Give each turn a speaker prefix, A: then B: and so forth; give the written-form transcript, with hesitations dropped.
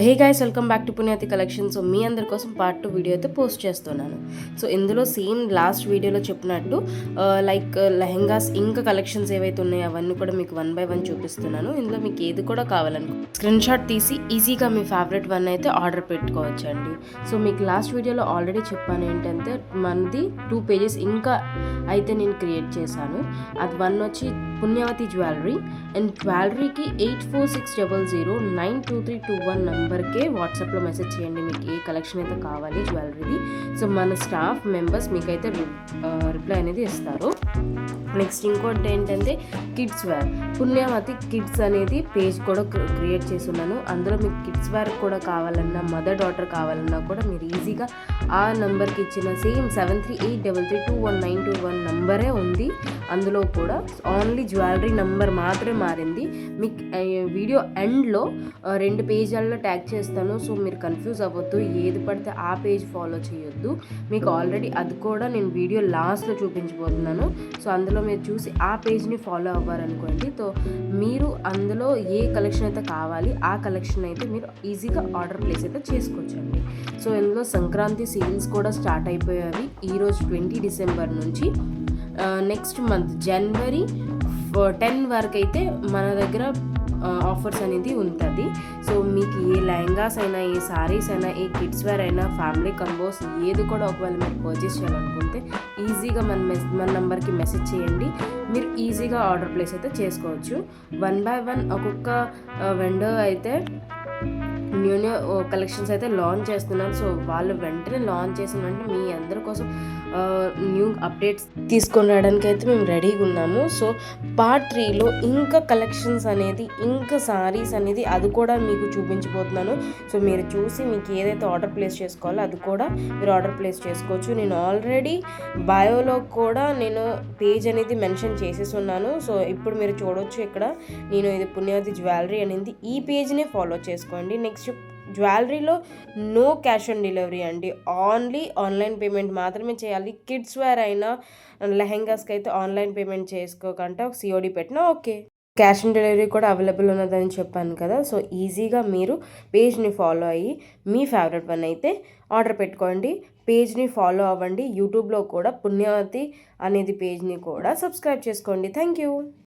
A: Hey guys, welcome back to Punyavathi collection. So మీ అందరి కోసం పార్ట్ 2 వీడియో అయితే పోస్ట్ చేస్తున్నాను. సో ఇందులో సేమ్ లాస్ట్ వీడియోలో చెప్పినట్టు లైక్ లెహెంగాస్ ఇంకా కలెక్షన్స్ ఏవైతే ఉన్నాయో అవన్నీ కూడా మీకు 1 by 1 చూపిస్తున్నాను. ఇందులో మీకు ఏది కూడా కావాలనుకో స్క్రీన్ షాట్ తీసి ఈజీగా మీ ఫేవరెట్ వన్ అయితే ఆర్డర్ పెట్టుకోవచ్చండి. సో మీకు లాస్ట్ వీడియోలో ఆల్రెడీ చెప్పాను ఏంటంటే మనది 2 pages ఇంకా అయితే నేను క్రియేట్ చేశాను. అది వన్ వచ్చి పుణ్యవతి జ్యువెలరీ అండ్ జ్యువెలరీకి 8460092321 నెంబర్కే వాట్సాప్లో మెసేజ్ చేయండి మీకు ఏ కలెక్షన్ అయితే కావాలి జ్యువెలరీది. సో మన స్టాఫ్ మెంబర్స్ మీకైతే రిప్లై అనేది ఇస్తారు. నెక్స్ట్ ఇంకోటి ఏంటంటే కిడ్స్ వేర్, పుణ్యవతి కిడ్స్ అనేది పేజ్ కూడా క్రియేట్ చేసి ఉన్నాను. అందులో మీకు కిడ్స్ వేర్ కూడా కావాలన్నా మదర్ డాటర్ కావాలన్నా కూడా మీరు ఈజీగా ఆ నెంబర్కి ఇచ్చిన సేమ్ 7333219221 నెంబరే ఉంది. అందులో కూడా ఓన్లీ జ్యువెలరీ నెంబర్ మాత్రమే మారింది. మీకు వీడియో ఎండ్లో 2 పేజీల్లో ట్యాగ్ చేస్తాను. సో మీరు కన్ఫ్యూజ్ అవ్వద్దు, ఏది పడితే ఆ పేజ్ ఫాలో చేయొద్దు. మీకు ఆల్రెడీ అది కూడా నేను వీడియో లాస్ట్లో చూపించబోతున్నాను. సో అందులో మీరు చూసి ఆ పేజ్ని ఫాలో అవ్వారనుకోండి. సో మీరు అందులో ఏ కలెక్షన్ అయితే కావాలి ఆ కలెక్షన్ అయితే మీరు ఈజీగా ఆర్డర్ ప్లేస్ అయితే చేసుకోవచ్చండి. సో ఇందులో సంక్రాంతి సేల్స్ కూడా స్టార్ట్ అయిపోయాయి ఈరోజు 20 డిసెంబర్ నుంచి నెక్స్ట్ మంత్ జనవరి 10 వరకు అయితే మన దగ్గర ఆఫర్స్ అనేది ఉంటుంది. సో మీకు ఏ లెహంగాస్ అయినా, ఏ సారీస్ అయినా, ఏ కిడ్స్ వేర్ అయినా, ఫ్యామిలీ కంబోస్ ఏది కూడా ఒకవేళ మీరు పర్చేస్ చేయాలనుకుంటే ఈజీగా మన నెంబర్కి మెసేజ్ చేయండి. మీరు ఈజీగా ఆర్డర్ ప్లేస్ అయితే చేసుకోవచ్చు. 1 by 1 ఒక్కొక్క వెండర్ అయితే న్యూ కలెక్షన్స్ అయితే లాంచ్ చేస్తున్నారు. సో వాళ్ళు వెంటనే లాంచ్ చేసిన వెంటనే మీ అందరి కోసం న్యూ అప్డేట్స్ తీసుకొని రావడానికి అయితే మేము రెడీగా ఉన్నాము. సో పార్ట్ 3లో ఇంకా కలెక్షన్స్ అనేది, ఇంకా సారీస్ అనేది అది కూడా మీకు చూపించబోతున్నాను. సో మీరు చూసి మీకు ఏదైతే ఆర్డర్ ప్లేస్ చేసుకోవాలో అది కూడా మీరు ఆర్డర్ ప్లేస్ చేసుకోవచ్చు. నేను ఆల్రెడీ బయోలో కూడా నేను పేజ్ అనేది మెన్షన్ చేసేసి ఉన్నాను. సో ఇప్పుడు మీరు చూడవచ్చు ఇక్కడ నేను ఇది పుణ్యవతి జ్యువెలరీ అనేది ఈ పేజ్ని ఫాలో చేసుకోండి. నెక్స్ట్ జ్యువెలరీలో నో క్యాష్ ఆన్ డెలివరీ అండి, ఓన్లీ ఆన్లైన్ పేమెంట్ మాత్రమే చేయాలి. కిడ్స్ వేర్ అయినా లెహెంగాస్కి అయితే ఆన్లైన్ పేమెంట్ చేసుకోకుండా COD పెట్టినా ఓకే. క్యాష్ ఆన్ డెలివరీ కూడా అవైలబుల్ ఉన్నదని చెప్పాను కదా. సో ఈజీగా మీరు పేజ్ని ఫాలో అయ్యి మీ ఫేవరెట్ వన్ అయితే ఆర్డర్ పెట్టుకోండి. పేజ్ని ఫాలో అవ్వండి. యూట్యూబ్లో కూడా పుణ్యవతి అనేది పేజ్ని కూడా సబ్స్క్రైబ్ చేసుకోండి. Thank you.